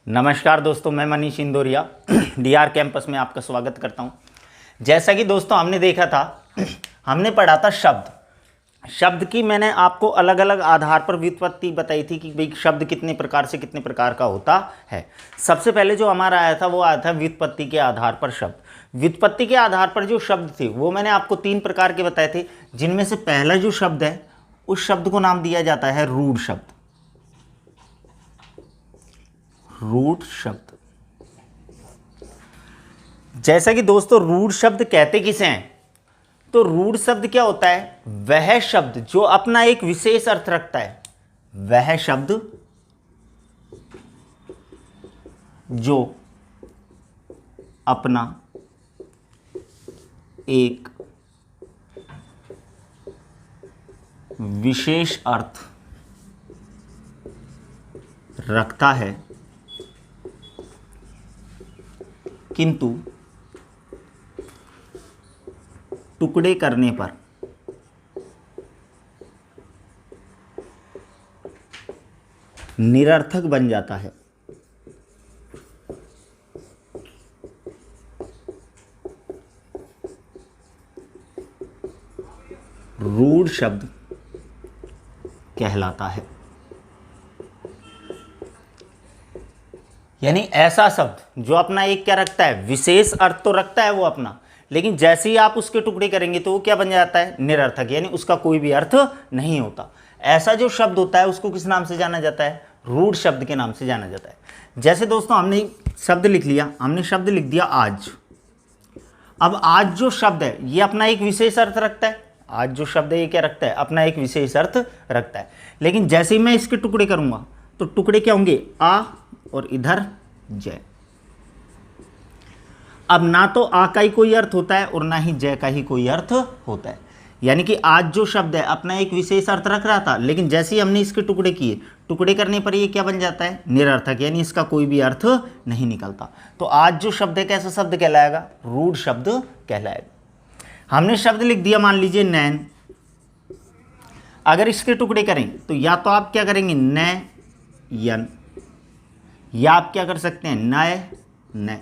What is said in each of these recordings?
नमस्कार दोस्तों, मैं मनीष इंदौरिया डीआर कैंपस में आपका स्वागत करता हूं। जैसा कि दोस्तों हमने देखा था, हमने पढ़ा था शब्द की मैंने आपको अलग अलग आधार पर व्युत्पत्ति बताई थी कि भाई शब्द कितने प्रकार से कितने प्रकार का होता है। सबसे पहले जो हमारा आया था वो आया था व्युत्पत्ति के आधार पर शब्द। व्युत्पत्ति के आधार पर जो शब्द थे वो मैंने आपको 3 प्रकार के बताए थे, जिनमें से पहला जो शब्द है उस शब्द को नाम दिया जाता है रूढ़ शब्द। रूढ़ शब्द, जैसा कि दोस्तों रूढ़ शब्द कहते किसे हैं, तो रूढ़ शब्द क्या होता है? वह शब्द जो अपना एक विशेष अर्थ रखता है, वह शब्द जो अपना एक विशेष अर्थ रखता है किंतु टुकड़े करने पर निरर्थक बन जाता है। रूढ़ शब्द कहलाता है। यानी ऐसा शब्द जो अपना एक क्या रखता है, विशेष अर्थ तो रखता है वो अपना, लेकिन जैसे ही आप उसके टुकड़े करेंगे तो वो क्या बन जाता है? निरर्थक, यानी उसका कोई भी अर्थ नहीं होता। ऐसा जो शब्द होता है उसको किस नाम से जाना जाता है? रूढ़ शब्द के नाम से जाना जाता है। जैसे दोस्तों हमने शब्द लिख लिया, हमने शब्द लिख दिया आज। अब आज जो शब्द है ये अपना एक विशेष अर्थ रखता है। आज जो शब्द है ये क्या रखता है? अपना एक विशेष अर्थ रखता है। लेकिन जैसे ही मैं इसके टुकड़े करूंगा तो टुकड़े क्या होंगे? आ और इधर जय। अब ना तो आ का ही कोई अर्थ होता है और ना ही जय का ही कोई अर्थ होता है। यानी कि आज जो शब्द है अपना एक विशेष अर्थ रख रहा था, लेकिन जैसे ही हमने इसके टुकड़े किए, टुकड़े करने पर ये क्या बन जाता है? निरर्थक, यानी इसका कोई भी अर्थ नहीं निकलता। तो आज जो शब्द है कैसा शब्द कहलाएगा? रूढ़ शब्द कहलाएगा। हमने शब्द लिख दिया, मान लीजिए नैन। अगर इसके टुकड़े करें तो या तो आप क्या करेंगे? नयन, या आप क्या कर सकते हैं? नय न।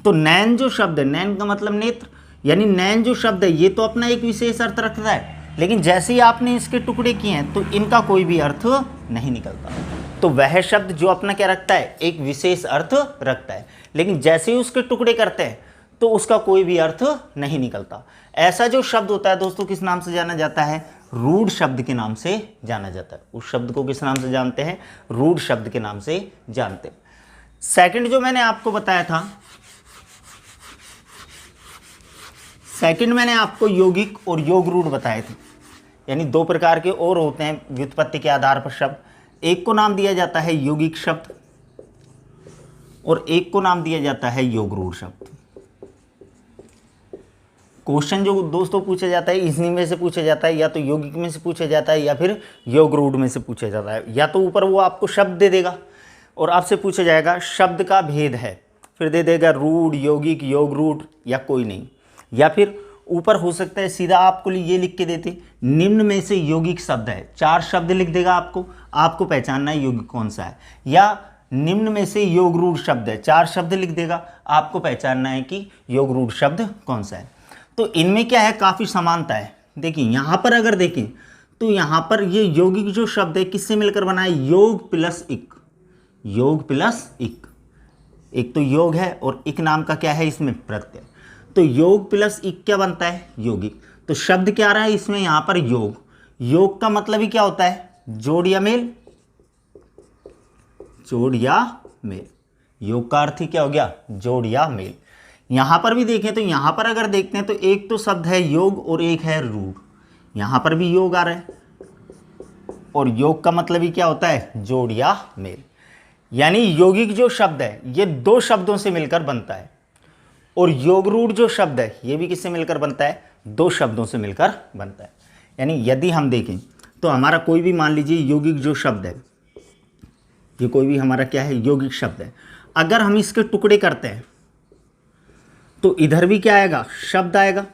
तो नैन जो शब्द है, नैन का मतलब नेत्र, यानी नैन जो शब्द है ये तो अपना एक विशेष अर्थ रखता है, लेकिन जैसे ही आपने इसके टुकड़े किए हैं तो इनका कोई भी अर्थ नहीं निकलता। तो वह शब्द जो अपना क्या रखता है? एक विशेष अर्थ रखता है, लेकिन जैसे ही उसके टुकड़े करते हैं तो उसका कोई भी अर्थ नहीं निकलता। ऐसा जो शब्द होता है दोस्तों किस नाम से जाना जाता है? रूढ़ शब्द के नाम से जाना जाता है। उस शब्द को किस नाम से जानते हैं? रूढ़ शब्द के नाम से जानते हैं। सेकंड जो मैंने आपको बताया था, सेकंड मैंने आपको यौगिक और योग रूढ़ बताए थे। यानी 2 प्रकार के और होते हैं व्युत्पत्ति के आधार पर शब्द। एक को नाम दिया जाता है यौगिक शब्द और एक को नाम दिया जाता है योग रूढ़ शब्द। क्वेश्चन जो दोस्तों पूछा जाता है इन्हीं में से पूछा जाता है, या तो यौगिक में से पूछा जाता है या फिर योग रूढ़ में से पूछा जाता है। या तो ऊपर वो आपको शब्द दे देगा और आपसे पूछा जाएगा शब्द का भेद है, फिर दे देगा रूढ़, यौगिक, योग रूढ़ या कोई नहीं। या फिर ऊपर हो सकता है सीधा आपको ये लिख के देते निम्न में से यौगिक शब्द है, 4 शब्द लिख देगा आपको पहचानना है यौगिक कौन सा है। या निम्न में से योग रूढ़ शब्द है, 4 शब्द लिख देगा, आपको पहचानना है कि योग रूढ़ शब्द कौन सा है। तो इनमें क्या है? काफ़ी समानता है। देखिए यहाँ पर अगर देखें तो यहाँ पर ये यौगिक जो शब्द है किससे मिलकर बना है? योग प्लस इक। योग प्लस इक, एक तो योग है और इक नाम का क्या है इसमें? प्रत्यय। तो योग प्लस इक क्या बनता है? यौगिक। तो शब्द क्या आ रहा है इसमें? यहाँ पर योग। योग का मतलब ही क्या होता है? जोड़ या मेल। जोड़ या मेल। योग का अर्थ ही क्या हो गया? जोड़ या मेल। यहां पर भी देखें तो यहां पर अगर देखते हैं तो एक तो शब्द है योग और एक है रूढ़। यहां पर भी योग आ रहा है और योग का मतलब ही क्या होता है? जोड़ या मेल। यानी यौगिक जो शब्द है ये 2 शब्दों से मिलकर बनता है और योग रूढ़ जो शब्द है ये भी किससे मिलकर बनता है? 2 शब्दों से मिलकर बनता है। यानी यदि हम देखें तो हमारा कोई भी मान लीजिए यौगिक जो शब्द है, ये कोई भी हमारा क्या है? यौगिक शब्द है। अगर हम इसके टुकड़े करते हैं तो इधर भी क्या आएगा? शब्द आएगा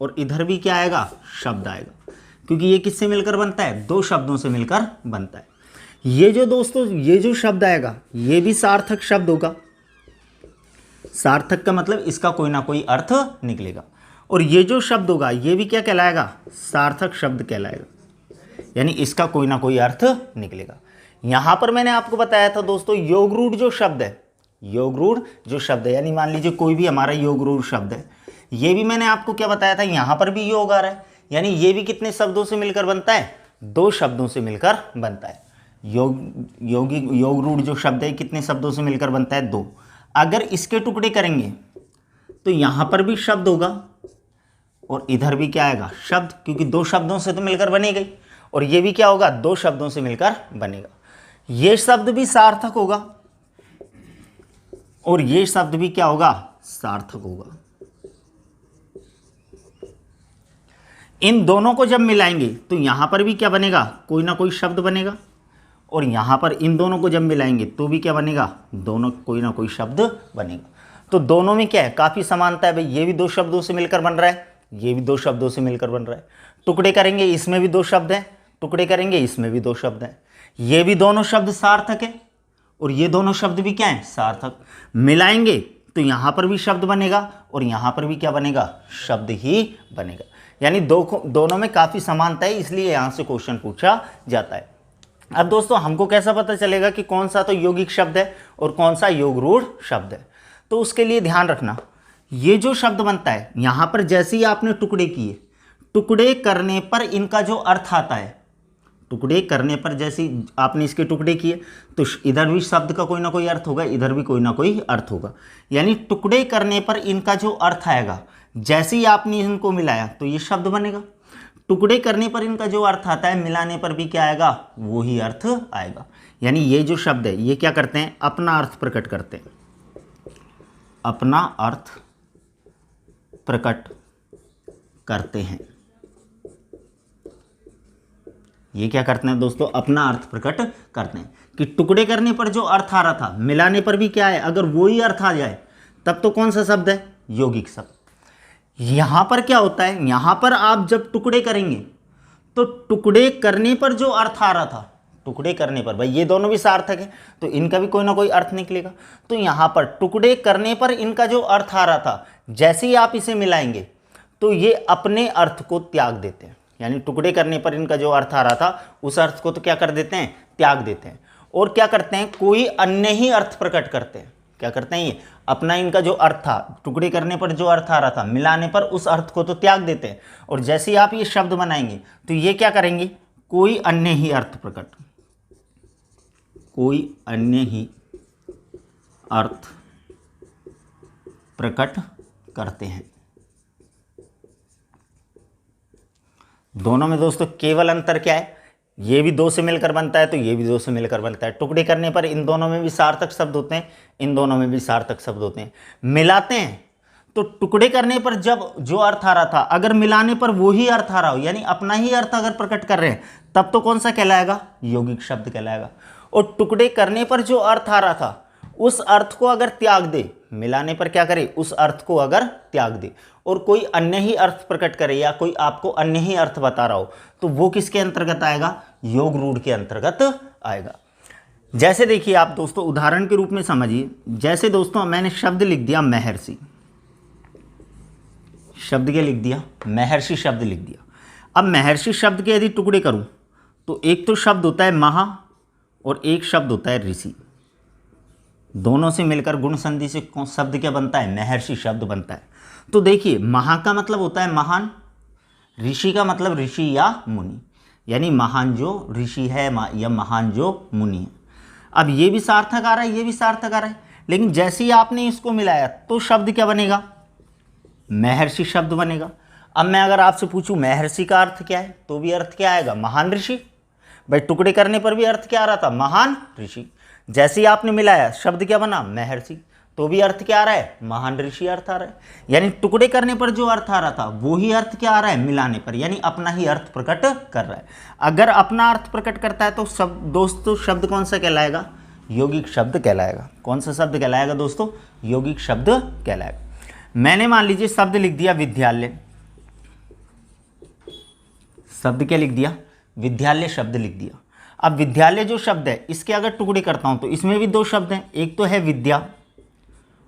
और इधर भी क्या आएगा? शब्द आएगा, क्योंकि ये किससे मिलकर बनता है? 2 शब्दों से मिलकर बनता है। ये जो दोस्तों ये जो शब्द आएगा ये भी सार्थक शब्द होगा। सार्थक का मतलब इसका कोई ना कोई अर्थ निकलेगा। और ये जो शब्द होगा ये भी क्या कहलाएगा, सार्थक शब्द कहलाएगा, यानी इसका कोई ना कोई अर्थ निकलेगा। यहां पर मैंने आपको बताया था दोस्तों योग रूढ़ जो शब्द है, योग रूढ़ जो शब्द है, यानी मान लीजिए कोई भी हमारा योग रूढ़ शब्द है, ये भी मैंने आपको क्या बताया था, यहां पर भी योग आ रहा है, यानी ये भी कितने शब्दों से मिलकर बनता है, 2 शब्दों से मिलकर बनता है। योग रूढ़ जो शब्द है कितने शब्दों से मिलकर बनता है, 2। अगर इसके टुकड़े करेंगे तो यहां पर भी शब्द होगा और इधर भी क्या आएगा, शब्द, क्योंकि 2 शब्दों से तो मिलकर बनेगा। और ये भी क्या होगा, 2 शब्दों से मिलकर बनेगा। ये शब्द भी सार्थक होगा और ये शब्द भी क्या होगा, सार्थक होगा। इन दोनों को जब मिलाएंगे तो यहां पर भी क्या बनेगा, कोई ना कोई शब्द बनेगा, और यहां पर इन दोनों को जब मिलाएंगे तो भी क्या बनेगा, दोनों कोई ना कोई शब्द बनेगा। तो दोनों में क्या है, काफी समानता है भाई। ये भी 2 शब्दों से मिलकर बन रहा है, ये भी 2 शब्दों से मिलकर बन रहा है। टुकड़े करेंगे इसमें भी 2 शब्द हैं, टुकड़े करेंगे इसमें भी 2 शब्द हैं। ये भी दोनों शब्द सार्थक है और ये दोनों शब्द भी क्या है, सार्थक। मिलाएंगे तो यहां पर भी शब्द बनेगा और यहां पर भी क्या बनेगा, शब्द ही बनेगा। यानी दोनों में काफी समानता है, इसलिए यहां से क्वेश्चन पूछा जाता है। अब दोस्तों हमको कैसा पता चलेगा कि कौन सा तो यौगिक शब्द है और कौन सा योग रूढ़ शब्द है। तो उसके लिए ध्यान रखना, ये जो शब्द बनता है यहां पर जैसे ही आपने टुकड़े किए, टुकड़े करने पर इनका जो अर्थ आता है, टुकड़े करने पर जैसे आपने इसके टुकड़े किए तो इधर भी शब्द का कोई ना कोई अर्थ होगा, इधर भी कोई ना कोई अर्थ होगा। यानी टुकड़े करने पर इनका जो अर्थ आएगा, जैसे ही आपने इनको मिलाया तो ये शब्द बनेगा। टुकड़े करने पर इनका जो अर्थ आता है, मिलाने पर भी क्या आएगा, वो ही अर्थ आएगा। यानी ये जो शब्द है ये क्या करते हैं, अपना अर्थ प्रकट करते हैं, अपना अर्थ प्रकट करते हैं। ये क्या करते हैं दोस्तों, अपना अर्थ प्रकट करते हैं। कि टुकड़े करने पर जो अर्थ आ रहा था, मिलाने पर भी क्या है, अगर वो ही अर्थ आ जाए तब तो कौन सा शब्द है, यौगिक शब्द। यहां पर क्या होता है, यहां पर आप जब टुकड़े करेंगे तो टुकड़े करने पर जो अर्थ आ रहा था, टुकड़े करने पर, भाई ये दोनों भी सार्थक है तो इनका भी कोई ना कोई अर्थ निकलेगा। तो यहां पर टुकड़े करने पर इनका जो अर्थ आ रहा था, जैसे ही आप इसे मिलाएंगे तो ये अपने अर्थ को त्याग देते हैं। यानी टुकड़े करने पर इनका जो अर्थ आ रहा था उस अर्थ को तो क्या कर देते हैं, त्याग देते हैं। और क्या करते हैं, कोई अन्य ही अर्थ प्रकट करते हैं। क्या करते हैं, ये अपना इनका जो अर्थ था, टुकड़े करने पर जो अर्थ आ रहा था, मिलाने पर उस अर्थ को तो त्याग देते हैं। और जैसे ही आप ये शब्द बनाएंगे तो ये क्या करेंगे, कोई अन्य ही अर्थ प्रकट, कोई अन्य ही अर्थ प्रकट करते हैं। दोनों में दोस्तों केवल अंतर क्या है, ये भी 2 से मिलकर बनता है तो ये भी 2 से मिलकर बनता है। टुकड़े करने पर इन दोनों में भी सार्थक शब्द होते हैं, इन दोनों में भी सार्थक शब्द होते हैं। मिलाते हैं तो टुकड़े करने पर जब जो अर्थ आ रहा था, अगर मिलाने पर वो ही अर्थ आ रहा हो, यानी अपना ही अर्थ अगर प्रकट कर रहे हैं, तब तो कौन सा कहलाएगा, यौगिक शब्द कहलाएगा। और टुकड़े करने पर जो अर्थ आ रहा था उस अर्थ को अगर त्याग दे, मिलाने पर क्या करे, उस अर्थ को अगर त्याग दे और कोई अन्य ही अर्थ प्रकट करे या कोई आपको अन्य ही अर्थ बता रहा हो, तो वो किसके अंतर्गत आएगा, योग रूढ़ के अंतर्गत आएगा। जैसे देखिए आप दोस्तों उदाहरण के रूप में समझिए, जैसे दोस्तों मैंने शब्द लिख दिया महर्षि, शब्द क्या लिख दिया, महर्षि शब्द लिख दिया। अब महर्षि शब्द के यदि टुकड़े करूं तो एक तो शब्द होता है महा और एक शब्द होता है ऋषि। दोनों से मिलकर गुण संधि से शब्द क्या बनता है, महर्षि शब्द बनता है। तो देखिए महा का मतलब होता है महान, ऋषि का मतलब ऋषि या मुनि, यानी महान जो ऋषि है या महान जो मुनि है। अब ये भी सार्थक आ रहा है, ये भी सार्थक आ रहा है, लेकिन जैसे ही आपने इसको मिलाया तो शब्द क्या बनेगा, महर्षि शब्द बनेगा। अब मैं अगर आपसे पूछूं महर्षि का अर्थ क्या है, तो भी अर्थ क्या आएगा, महान ऋषि। भाई टुकड़े करने पर भी अर्थ क्या आ रहा था, महान ऋषि। जैसे ही आपने मिलाया शब्द क्या बना, महर्षि, तो भी अर्थ क्या आ रहा है, महान ऋषि अर्थ आ रहा है। यानी टुकड़े करने पर जो अर्थ आ रहा था वो ही अर्थ क्या आ रहा है, मिलाने पर, यानी अपना ही अर्थ प्रकट कर रहा है। अगर अपना अर्थ प्रकट करता है तो दोस्तों शब्द कौन सा कहलाएगा, यौगिक शब्द कहलाएगा। कौन सा शब्द कहलाएगा दोस्तों, यौगिक शब्द कहलाएगा। मैंने मान लीजिए शब्द लिख दिया विद्यालय, शब्द क्या लिख दिया, विद्यालय शब्द लिख दिया। अब विद्यालय जो शब्द है इसके अगर टुकड़े करता हूं तो इसमें भी दो शब्द हैं, एक तो है विद्या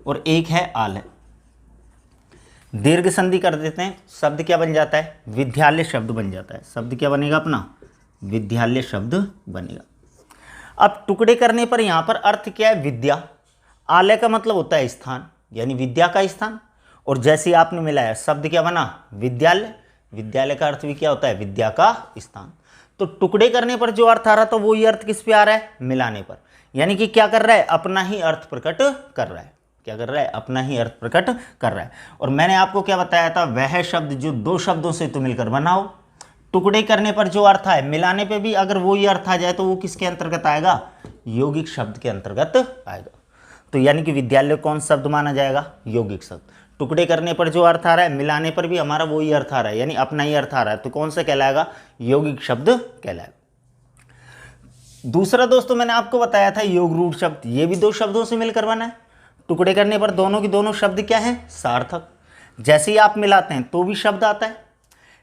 और एक है आलय। दीर्घ संधि कर देते हैं, शब्द क्या बन जाता है, विद्यालय शब्द बन जाता है। शब्द क्या बनेगा अपना, विद्यालय शब्द बनेगा। अब टुकड़े करने पर यहाँ पर अर्थ क्या है, विद्या। आलय का मतलब होता है स्थान, यानी विद्या का स्थान। और जैसे ही आपने मिलाया शब्द क्या बना, विद्यालय। विद्यालय का अर्थ भी क्या होता है, विद्या का स्थान। तो टुकड़े करने पर जो अर्थ आ रहा था वही अर्थ किस पे आ रहा है, मिलाने पर। यानी कि क्या कर रहा है, अपना ही अर्थ प्रकट कर रहा है। क्या कर रहा है, अपना ही अर्थ प्रकट कर रहा है। और मैंने आपको क्या बताया था, वह शब्द जो दो शब्दों से तो मिलकर बना हो। टुकड़े करने पर जो अर्थ है, मिलाने पे भी अगर वही अर्थ आ जाए तो वो किसके अंतर्गत आएगा, यौगिक शब्द के अंतर्गत आएगा। तो यानी कि विद्यालय कौन शब्द माना जाएगा, यौगिक शब्द। टुकड़े करने पर जो अर्थ आ रहा है, मिलाने पर भी हमारा वही अर्थ आ रहा है, यानी अपना ही अर्थ आ रहा है, तो कौन सा कहलाएगा, यौगिक शब्द कहलाएगा। दूसरा दोस्तों मैंने आपको बताया था योग रूढ़ शब्द, ये भी दो शब्दों से मिलकर बना है। टुकड़े करने पर दोनों की दोनों शब्द क्या है, सार्थक। जैसे ही आप मिलाते हैं तो भी शब्द आता है,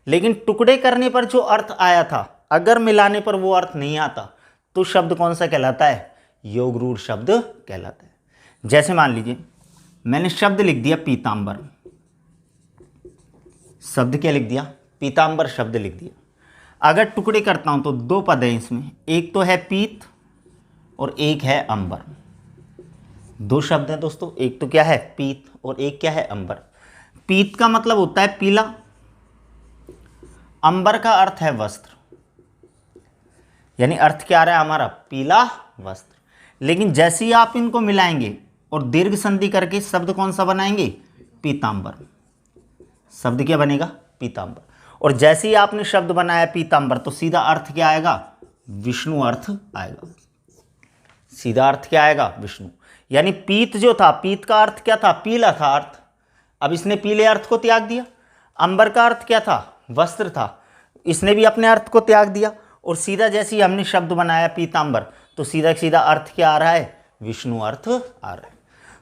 लेकिन टुकड़े करने पर जो अर्थ आया था अगर मिलाने पर वो अर्थ नहीं आता तो शब्द कौन सा कहलाता है, योग रूढ़ शब्द कहलाता है। जैसे मान लीजिए मैंने शब्द लिख दिया पीतांबर, शब्द क्या लिख दिया, पीतांबर शब्द लिख दिया। अगर टुकड़े करता हूं तो दो पद हैं इसमें, एक तो है पीत और एक है अंबर। दो शब्द हैं दोस्तों, एक तो क्या है पीत और एक क्या है अंबर। पीत का मतलब होता है पीला, अंबर का अर्थ है वस्त्र, यानी अर्थ क्या आ रहा है हमारा, पीला वस्त्र। लेकिन जैसे ही आप इनको मिलाएंगे और दीर्घ संधि करके शब्द कौन सा बनाएंगे, पीतांबर। शब्द क्या बनेगा, पीतांबर। और जैसे ही आपने शब्द बनाया पीतांबर तो सीधा अर्थ क्या आएगा, विष्णु अर्थ आएगा। सीधा अर्थ क्या आएगा, विष्णु। यानी पीत जो था, पीत का अर्थ क्या था, पीला था अर्थ, अब इसने पीले अर्थ को त्याग दिया। अंबर का अर्थ क्या था, वस्त्र था, इसने भी अपने अर्थ को त्याग दिया। और सीधा जैसे ही हमने शब्द बनाया पीतांबर तो सीधा सीधा अर्थ क्या आ रहा है, विष्णु अर्थ आ रहा है।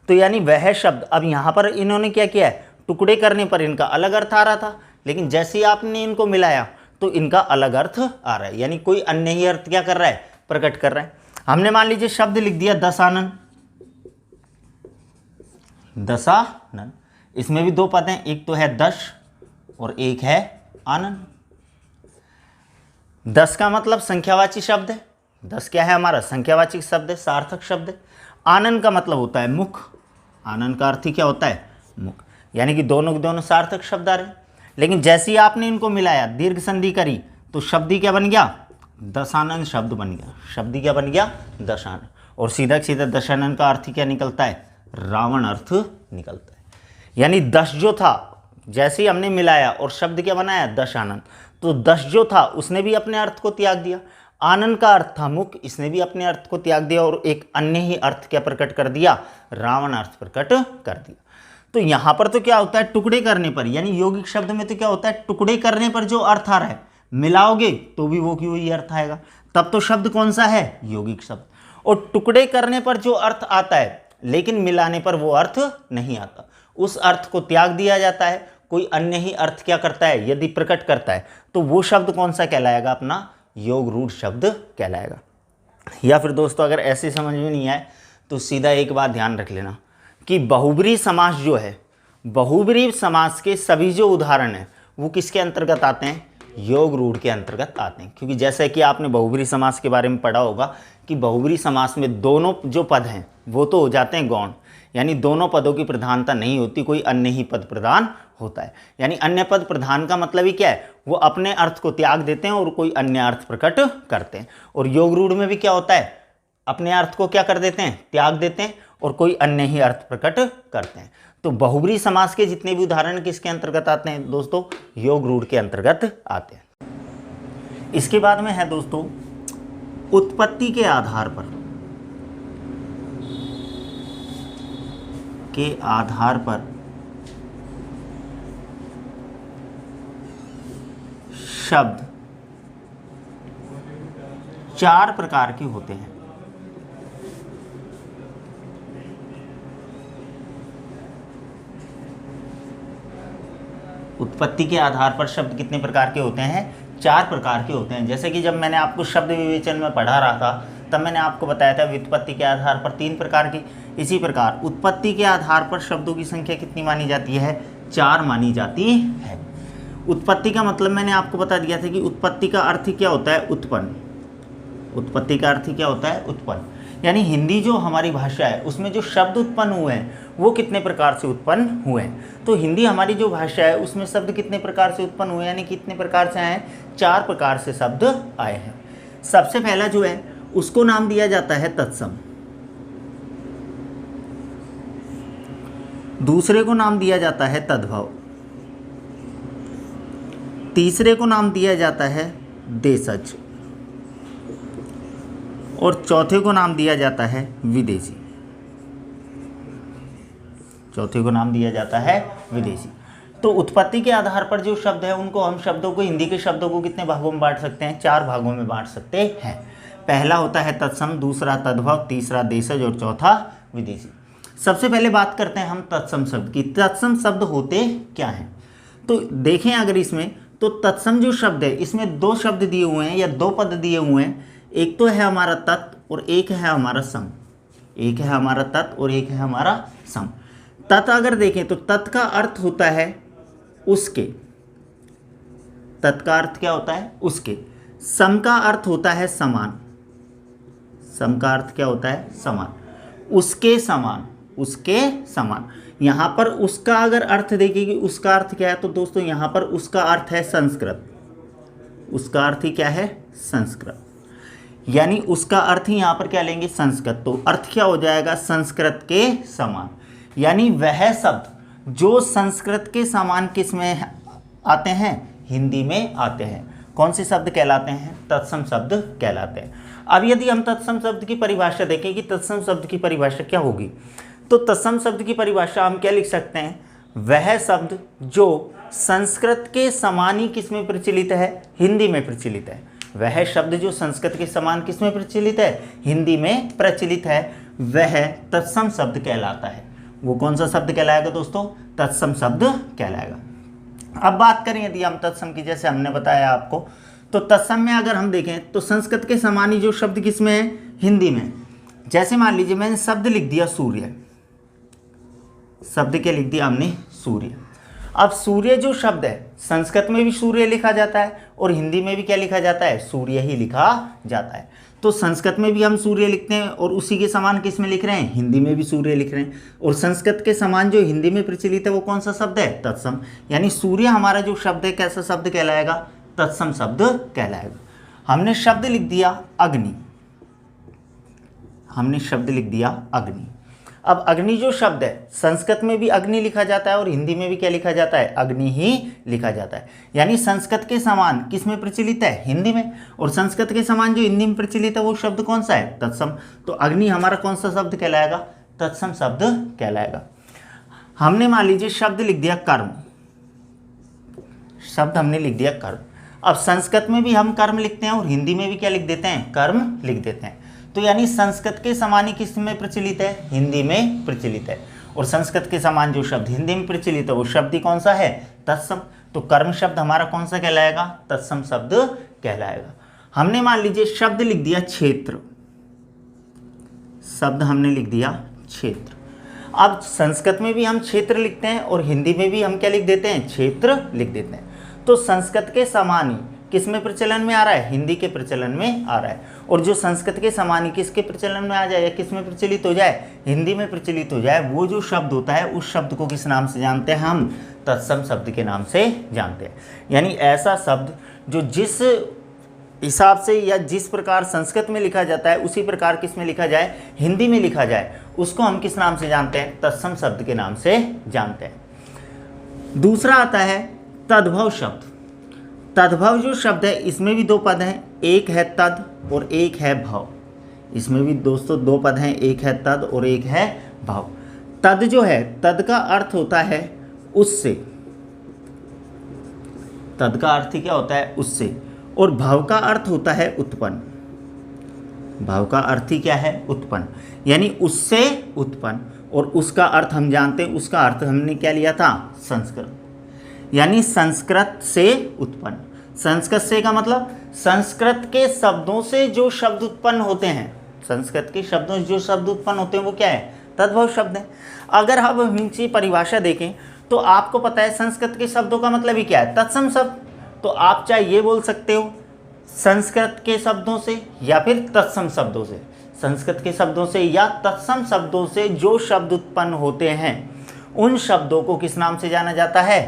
तो यानी वह शब्द, अब यहाँ पर इन्होंने क्या किया है, टुकड़े करने पर इनका अलग अर्थ आ रहा था, लेकिन जैसे ही आपने इनको मिलाया तो इनका अलग अर्थ आ रहा है, यानी कोई अन्य ही अर्थ क्या कर रहा है, प्रकट कर रहा है। हमने मान लीजिए शब्द लिख दिया दशानन, दशानन। इसमें भी दो पद हैं, एक तो है दश और एक है आनंद। दस का मतलब संख्यावाची शब्द है, दस क्या है हमारा, संख्यावाची शब्द है, सार्थक शब्द है। आनंद का मतलब होता है मुख, आनंद का अर्थ ही क्या होता है, मुख। यानी कि दोनों के दोनों सार्थक शब्द आ रहे हैं। लेकिन जैसे ही आपने इनको मिलाया, दीर्घ संधि करी, तो शब्द ही क्या बन गया, दशानन शब्द बन गया। शब्द ही क्या बन गया, दशानन। और सीधा सीधा दशानन का अर्थ ही क्या निकलता है, रावण अर्थ निकलता है। यानी दश जो था, जैसे ही हमने मिलाया और शब्द क्या बनाया, दशानन, तो दश जो था उसने भी अपने अर्थ को त्याग दिया। आनंद का अर्थ था मुख, इसने भी अपने अर्थ को त्याग दिया और एक अन्य ही अर्थ क्या प्रकट कर दिया, रावण अर्थ प्रकट कर दिया। तो यहां पर तो क्या होता है, टुकड़े करने पर, यानी यौगिक शब्द में तो क्या होता है, टुकड़े करने पर जो अर्थ आ रहा है मिलाओगे तो भी वो की वही अर्थ आएगा, तब तो शब्द कौन सा है, यौगिक शब्द। और टुकड़े करने पर जो अर्थ आता है लेकिन मिलाने पर वो अर्थ नहीं आता, उस अर्थ को त्याग दिया जाता है, कोई अन्य ही अर्थ क्या करता है, यदि प्रकट करता है तो वो शब्द कौन सा कहलाएगा, अपना योग रूढ़ शब्द कहलाएगा। या फिर दोस्तों अगर ऐसे समझ में नहीं आए तो सीधा एक बात ध्यान रख लेना कि बहुब्रीहि समास जो है, बहुब्रीहि समास के सभी जो उदाहरण हैं वो किसके अंतर्गत आते हैं, योग रूढ़ के अंतर्गत आते हैं। क्योंकि जैसे कि आपने बहुब्रीहि समास के बारे में पढ़ा होगा कि बहुब्रीहि समास में दोनों जो पद हैं वो तो हो जाते हैं गौण, यानी दोनों पदों की प्रधानता नहीं होती, कोई अन्य ही पद प्रधान होता है। यानी अन्य पद प्रधान का मतलब ही क्या है, वो अपने अर्थ को त्याग देते हैं और कोई अन्य अर्थ प्रकट करते हैं। और योग रूढ़ में भी क्या होता है, अपने अर्थ को क्या कर देते हैं, त्याग देते हैं और कोई अन्य ही अर्थ प्रकट करते हैं। तो बहुब्रीहि समास के जितने भी उदाहरण किसके अंतर्गत आते हैं दोस्तों, योग रूढ़ के अंतर्गत आते हैं। इसके बाद में है दोस्तों उत्पत्ति के आधार पर शब्द चार प्रकार के होते हैं। उत्पत्ति के आधार पर शब्द कितने प्रकार के होते हैं, 4 प्रकार के होते हैं। जैसे कि जब मैंने आपको शब्द विवेचन में पढ़ा रहा था तब मैंने आपको बताया था व्युत्पत्ति के आधार पर 3 प्रकार की। इसी प्रकार उत्पत्ति के आधार पर शब्दों की संख्या कितनी मानी जाती है? 4 मानी जाती है। उत्पत्ति का मतलब मैंने आपको बता दिया था कि उत्पत्ति का अर्थ क्या होता है? उत्पन्न। उत्पत्ति का अर्थ क्या होता है? उत्पन्न। यानी हिंदी जो हमारी भाषा है उसमें जो शब्द उत्पन्न हुए हैं वो कितने प्रकार से उत्पन्न हुए हैं। तो हिंदी हमारी जो भाषा है उसमें शब्द कितने प्रकार से उत्पन्न हुए, यानी कितने प्रकार से आए हैं? 4 प्रकार से शब्द आए हैं। सबसे पहला जो है उसको नाम दिया जाता है तत्सम, दूसरे को नाम दिया जाता है तद्भव, तीसरे को नाम दिया जाता है देशज और चौथे को नाम दिया जाता है विदेशी। चौथे को नाम दिया जाता है विदेशी। तो उत्पत्ति के आधार पर जो शब्द है उनको हम शब्दों को, हिंदी के शब्दों को कितने भागों में बांट सकते हैं? 4 भागों में बांट सकते हैं। पहला होता है तत्सम, दूसरा तद्भव, तीसरा देशज और चौथा विदेशी। सबसे पहले बात करते हैं हम तत्सम शब्द की। तत्सम शब्द होते क्या हैं? तो देखें अगर इसमें, तो तत्सम जो शब्द है इसमें 2 शब्द दिए हुए हैं या 2 पद दिए हुए हैं। एक तो है हमारा तत् और एक है हमारा सम। एक है हमारा तत् और एक है हमारा सम। तत् अगर देखें तो तत् का अर्थ होता है उसके। तत् का अर्थ क्या होता है? उसके। सम का अर्थ होता है समान। सम का अर्थ क्या होता है? समान। उसके समान। उसके समान। यहाँ पर उसका अगर अर्थ देखिए कि उसका अर्थ क्या है, तो दोस्तों यहाँ पर उसका अर्थ है संस्कृत। उसका अर्थ ही क्या है? संस्कृत। यानी उसका अर्थ ही यहाँ पर क्या लेंगे? संस्कृत। तो अर्थ क्या हो जाएगा? संस्कृत के समान। यानी वह शब्द जो संस्कृत के समान किस में आते हैं? हिंदी में आते हैं। कौन से शब्द कहलाते हैं? तत्सम शब्द कहलाते हैं। अब यदि हम तत्सम शब्द की परिभाषा देखें कि तत्सम शब्द की परिभाषा क्या होगी, तो तत्सम शब्द की परिभाषा हम क्या लिख सकते हैं? वह शब्द जो संस्कृत के समान ही किस में प्रचलित है? हिंदी में प्रचलित है। वह शब्द जो संस्कृत के समान किस में प्रचलित है? हिंदी में प्रचलित है, वह तत्सम शब्द कहलाता है। वो कौन सा शब्द कहलाएगा दोस्तों? तत्सम शब्द कहलाएगा। अब बात करें यदि हम तत्सम की, जैसे हमने बताया आपको, तो तत्सम में अगर हम देखें तो संस्कृत के समान ही जो शब्द किस में है? हिंदी में। जैसे मान लीजिए मैंने शब्द लिख दिया सूर्य। शब्द क्या लिख दिया हमने? सूर्य। अब सूर्य जो शब्द है संस्कृत में भी सूर्य लिखा जाता है और हिंदी में भी क्या लिखा जाता है? सूर्य ही लिखा जाता है। तो संस्कृत में भी हम सूर्य लिखते हैं और उसी के समान किस में लिख रहे हैं? हिंदी में भी सूर्य लिख रहे हैं। और संस्कृत के समान जो हिंदी में प्रचलित है वो कौन सा शब्द है? तत्सम। यानी सूर्य हमारा जो शब्द है कैसा शब्द कहलाएगा? तत्सम शब्द कहलाएगा। हमने शब्द लिख दिया अग्नि। हमने शब्द लिख दिया अग्नि। अब अग्नि जो शब्द है संस्कृत में भी अग्नि लिखा जाता है और हिंदी में भी क्या लिखा जाता है? अग्नि ही लिखा जाता है। यानी संस्कृत के समान किस में प्रचलित है? हिंदी में। और संस्कृत के समान जो हिंदी में प्रचलित है वो शब्द कौन सा है? तत्सम। तो अग्नि हमारा कौन सा शब्द कहलाएगा? तत्सम शब्द कहलाएगा। हमने मान लीजिए शब्द लिख दिया कर्म। शब्द हमने लिख दिया कर्म। अब संस्कृत में भी हम कर्म लिखते हैं और हिंदी में भी क्या लिख देते हैं? कर्म लिख देते हैं। तो यानी संस्कृत के समान ही किस में प्रचलित है? हिंदी में प्रचलित है। और संस्कृत के समान जो शब्द हिंदी में प्रचलित है वो शब्द ही कौन सा है? तत्सम। तो कर्म शब्द हमारा कौन सा कहलाएगा? तत्सम शब्द कहलाएगा। हमने मान लीजिए शब्द लिख दिया क्षेत्र। शब्द हमने लिख दिया क्षेत्र। अब संस्कृत में भी हम क्षेत्र लिखते हैं और हिंदी में भी हम क्या लिख देते हैं? क्षेत्र लिख देते हैं। तो संस्कृत के समान ही किस में प्रचलन में आ रहा है? हिंदी के प्रचलन में आ रहा है। और जो संस्कृत के समान ही किसके प्रचलन में आ जाए या किस में प्रचलित हो जाए? हिंदी में प्रचलित हो जाए, वो जो शब्द होता है उस शब्द को किस नाम से जानते हैं? हम तत्सम शब्द के नाम से जानते हैं। यानी ऐसा शब्द जो जिस हिसाब से या जिस प्रकार संस्कृत में लिखा जाता है उसी प्रकार किस में लिखा जाए? हिंदी में लिखा जाए, उसको हम किस नाम से जानते हैं? तत्सम शब्द के नाम से जानते हैं। दूसरा आता है तद्भव शब्द। तद्भव जो शब्द है इसमें भी 2 पद हैं, एक है तद और एक है भव। इसमें भी दोस्तों 2 पद हैं, एक है तद और एक है भव। तद जो है, तद का अर्थ होता है उससे। तद का अर्थ क्या होता है? उससे। और भव का अर्थ होता है उत्पन्न। भव का अर्थ ही क्या है? उत्पन्न। यानी उससे उत्पन्न। और उसका अर्थ हम जानते हैं, उसका अर्थ हमने क्या लिया था? संस्कृत। यानी संस्कृत से उत्पन्न। संस्कृत से का मतलब संस्कृत के शब्दों से जो शब्द उत्पन्न होते हैं, संस्कृत के शब्दों से जो शब्द उत्पन्न होते हैं वो क्या है, तद्भव शब्द है। अगर हम इनकी परिभाषा देखें तो आपको पता है संस्कृत के शब्दों का मतलब ही क्या है, तत्सम शब्द। तो आप चाहे ये बोल सकते हो संस्कृत के शब्दों से या फिर तत्सम शब्दों से, संस्कृत के शब्दों से या तत्सम शब्दों से जो शब्द उत्पन्न होते हैं उन शब्दों को किस नाम से जाना जाता है,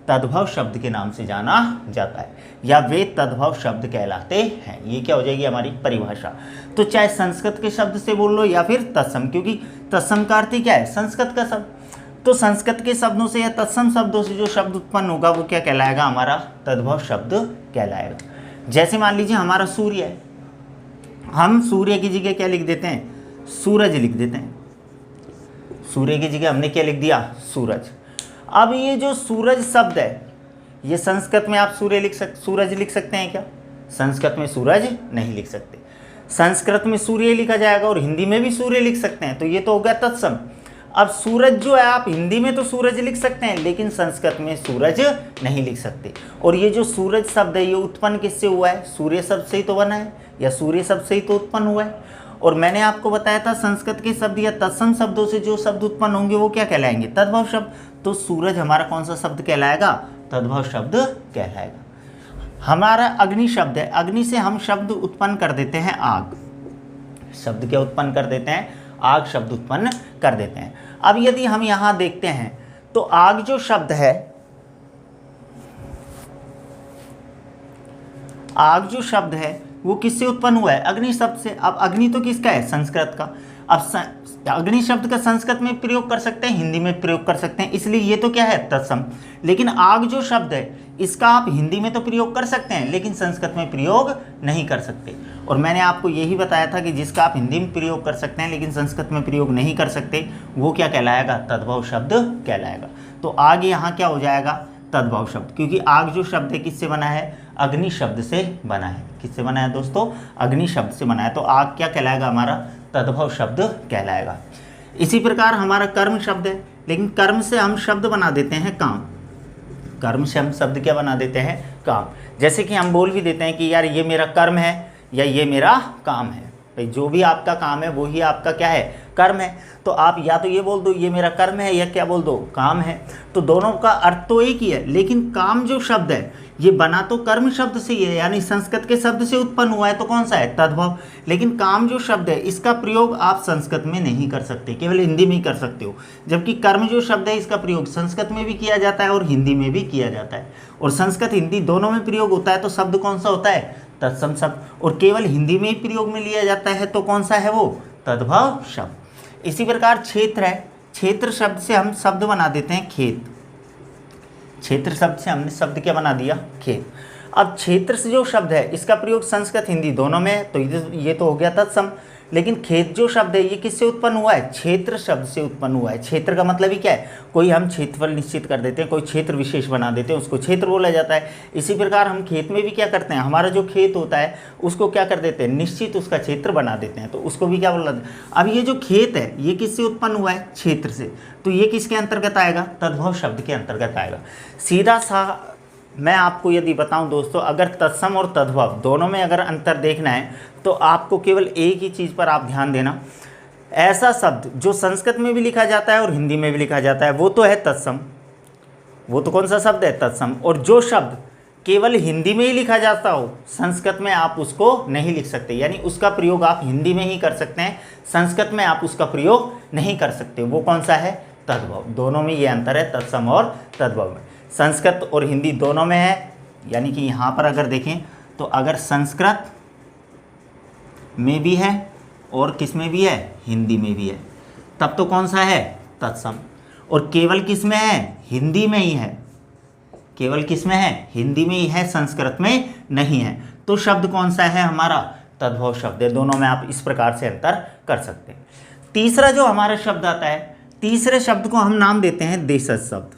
तद्भव शब्द के नाम से जाना जाता है, या वे तद्भव शब्द कहलाते हैं। ये क्या हो जाएगी हमारी परिभाषा। तो चाहे संस्कृत के शब्द से बोल लो या फिर तत्सम, क्योंकि तत्सम का अर्थ ही क्या है, संस्कृत का शब्द। तो संस्कृत के शब्दों से या तत्सम शब्दों से जो शब्द उत्पन्न होगा वो क्या कहलाएगा, हमारा तद्भव शब्द कहलाएगा। जैसे मान लीजिए हमारा सूर्य है, हम सूर्य की जगह क्या लिख देते हैं, सूरज लिख देते हैं। सूर्य की जगह हमने क्या लिख दिया, सूरज। अब ये जो सूरज शब्द है, ये संस्कृत में आप सूरज लिख सकते हैं क्या, संस्कृत में सूरज नहीं लिख सकते। संस्कृत में सूर्य लिखा जाएगा और हिंदी में भी सूर्य लिख सकते हैं, तो ये तो हो गया तत्सम। अब सूरज जो है आप हिंदी में तो सूरज लिख सकते हैं लेकिन संस्कृत में सूरज नहीं लिख सकते। और ये जो सूरज शब्द है ये उत्पन्न किससे हुआ है, सूर्य शब्द से ही तो बना है, या सूर्य शब्द से ही तो उत्पन्न हुआ है। और मैंने आपको बताया था संस्कृत के शब्द या तत्सम शब्दों से जो शब्द उत्पन्न होंगे वो क्या कहलाएंगे, तद्भव शब्द। तो सूरज हमारा कौन सा शब्द कहलाएगा, तद्भव शब्द कहलाएगा। हमारा अग्नि शब्द है, अग्नि से हम शब्द उत्पन्न कर देते हैं आग। शब्द क्या उत्पन्न कर देते हैं, आग शब्द उत्पन्न कर देते हैं। अब यदि हम यहां देखते हैं तो आग जो शब्द है, आग जो शब्द है वो किससे उत्पन्न हुआ है, अग्नि शब्द से। अब अग्नि तो किसका है, संस्कृत का। अब अग्नि शब्द का संस्कृत में प्रयोग कर सकते हैं, हिंदी में प्रयोग कर सकते हैं, इसलिए ये तो क्या है, तत्सम। लेकिन आग जो शब्द है इसका आप हिंदी में तो प्रयोग कर सकते हैं लेकिन संस्कृत में प्रयोग नहीं कर सकते। और मैंने आपको यही बताया था कि जिसका आप हिंदी में प्रयोग कर सकते हैं लेकिन संस्कृत में प्रयोग नहीं कर सकते वो क्या कहलाएगा, तद्भव शब्द कहलाएगा। तो आग यहाँ क्या हो जाएगा, तद्भव शब्द, क्योंकि आग जो शब्द है किससे बना है, अग्नि शब्द से बना है। किससे बना है दोस्तों, अग्नि शब्द से बना है। तो आग क्या कहलाएगा, हमारा तद्भव शब्द कहलाएगा। इसी प्रकार हमारा कर्म शब्द है, लेकिन कर्म से हम शब्द बना देते हैं काम। कर्म से हम शब्द क्या बना देते हैं, काम। जैसे कि हम बोल भी देते हैं कि यार ये मेरा कर्म है या ये मेरा काम है। भाई जो भी आपका काम है वही आपका क्या है, कर्म है। तो आप या तो ये बोल दो ये मेरा कर्म है, या क्या बोल दो, काम है। तो दोनों का अर्थ तो एक ही है, लेकिन काम जो शब्द है ये बना तो कर्म शब्द से ही है, यानी संस्कृत के शब्द से उत्पन्न हुआ है, तो कौन सा है, तद्भव। लेकिन काम जो शब्द है इसका प्रयोग आप संस्कृत में नहीं कर सकते, केवल हिंदी में ही कर सकते हो। जबकि कर्म जो शब्द है इसका प्रयोग संस्कृत में भी किया जाता है और हिंदी में भी किया जाता है, और संस्कृत हिंदी दोनों में प्रयोग होता है। तो शब्द कौन सा होता है, तत्सम शब्द। और केवल हिंदी में ही प्रयोग में लिया जाता है तो कौन सा है वो, तद्भव शब्द। इसी प्रकार क्षेत्र है, क्षेत्र शब्द से हम शब्द बना देते हैं खेत। क्षेत्र शब्द से हमने शब्द क्या बना दिया, खेत। अब क्षेत्र से जो शब्द है इसका प्रयोग संस्कृत हिंदी दोनों में है, तो ये तो हो गया तत्सम। लेकिन खेत जो शब्द है ये किससे उत्पन्न हुआ है, क्षेत्र शब्द से उत्पन्न हुआ है। क्षेत्र का मतलब ही क्या है, कोई हम क्षेत्रफल निश्चित कर देते हैं, कोई क्षेत्र विशेष बना देते हैं, उसको क्षेत्र बोला जाता है। इसी प्रकार हम खेत में भी क्या करते हैं, हमारा जो खेत होता है उसको क्या कर देते हैं, निश्चित उसका क्षेत्र बना देते हैं, तो उसको भी क्या बोला जाता है। अब ये जो खेत है ये किससे उत्पन्न हुआ है, क्षेत्र से, तो ये किसके अंतर्गत आएगा, तद्भव शब्द के अंतर्गत आएगा। सीधा सा मैं आपको यदि बताऊं दोस्तों, अगर तत्सम और तद्भव दोनों में अगर अंतर देखना है तो आपको केवल एक ही चीज़ पर आप ध्यान देना। ऐसा शब्द जो संस्कृत में भी लिखा जाता है और हिंदी में भी लिखा जाता है वो तो है तत्सम, वो तो कौन सा शब्द है, तत्सम। और जो शब्द केवल हिंदी में ही लिखा जाता हो संस्कृत में आप उसको नहीं लिख सकते, यानी उसका प्रयोग आप हिंदी में ही कर सकते हैं, संस्कृत में आप उसका प्रयोग नहीं कर सकते, वो कौन सा है, तद्भव। दोनों में ये अंतर है, तत्सम और तद्भव में। संस्कृत और हिंदी दोनों में है, यानी कि यहाँ पर अगर देखें तो अगर संस्कृत में भी है और किस में भी है, हिंदी में भी है, तब तो कौन सा है, तत्सम। और केवल किस में है, हिंदी में ही है, केवल किस में है, हिंदी में ही है, संस्कृत में नहीं है, तो शब्द कौन सा है, हमारा तद्भव शब्द है। दोनों में आप इस प्रकार से अंतर कर सकते हैं। तीसरा जो हमारा शब्द आता है, तीसरे शब्द को हम नाम देते हैं देशज शब्द।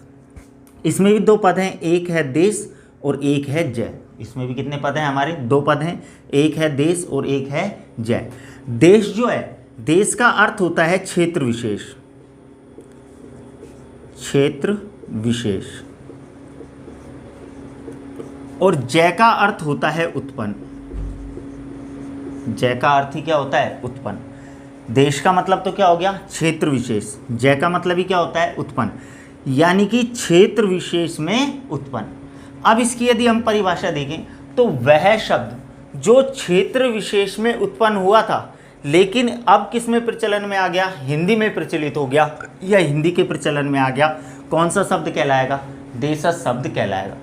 इसमें भी दो पद हैं, एक है देश और एक है जय। इसमें भी कितने पद हैं हमारे, दो पद हैं, एक है देश और एक है जय। देश जो है, देश का अर्थ होता है क्षेत्र विशेष, क्षेत्र विशेष। और जय का अर्थ होता है उत्पन्न। जय का अर्थ ही क्या होता है? उत्पन्न। देश का मतलब तो क्या हो गया? क्षेत्र विशेष। जय का मतलब ही क्या होता है? उत्पन्न, यानी कि क्षेत्र विशेष में उत्पन्न। अब इसकी यदि हम परिभाषा देखें तो वह शब्द जो क्षेत्र विशेष में उत्पन्न हुआ था लेकिन अब किस में प्रचलन में आ गया? हिंदी में प्रचलित हो गया या हिंदी के प्रचलन में आ गया, कौन सा शब्द कहलाएगा? देशज शब्द कहलाएगा।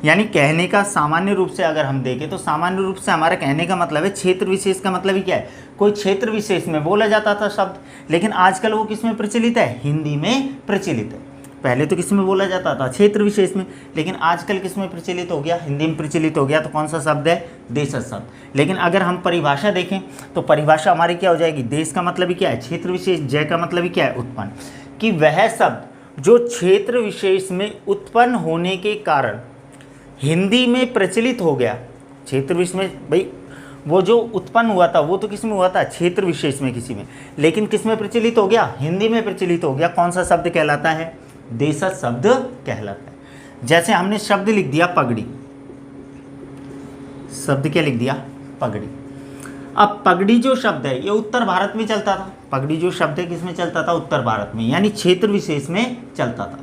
यानी कहने का सामान्य रूप से अगर हम देखें तो सामान्य रूप से हमारा कहने का मतलब है, क्षेत्र विशेष का मतलब ही क्या है? कोई क्षेत्र विशेष में बोला जाता था शब्द, लेकिन आजकल वो किस में प्रचलित है? हिंदी में प्रचलित है। पहले तो किस में बोला जाता था? क्षेत्र विशेष में, लेकिन आजकल किस में प्रचलित हो गया? हिंदी में प्रचलित हो गया। तो कौन सा शब्द है? देशज शब्द। लेकिन अगर हम परिभाषा देखें तो परिभाषा हमारी क्या हो जाएगी? देश का मतलब ही क्या है? क्षेत्र विशेष। जय का मतलब ही क्या है? उत्पन्न। कि वह शब्द जो क्षेत्र विशेष में उत्पन्न होने के कारण हिंदी में प्रचलित हो गया। क्षेत्र विशेष में भाई वो जो उत्पन्न हुआ था वो तो किस में हुआ था? क्षेत्र विशेष में किसी में, लेकिन किस में प्रचलित हो गया? हिंदी में प्रचलित हो गया। कौन सा शब्द कहलाता है? देशज शब्द कहलाता है। जैसे हमने शब्द लिख दिया पगड़ी। शब्द क्या लिख दिया? पगड़ी। अब पगड़ी जो शब्द है ये उत्तर भारत में चलता था। पगड़ी जो शब्द है किस में चलता था? उत्तर भारत में, यानी क्षेत्र विशेष में चलता था।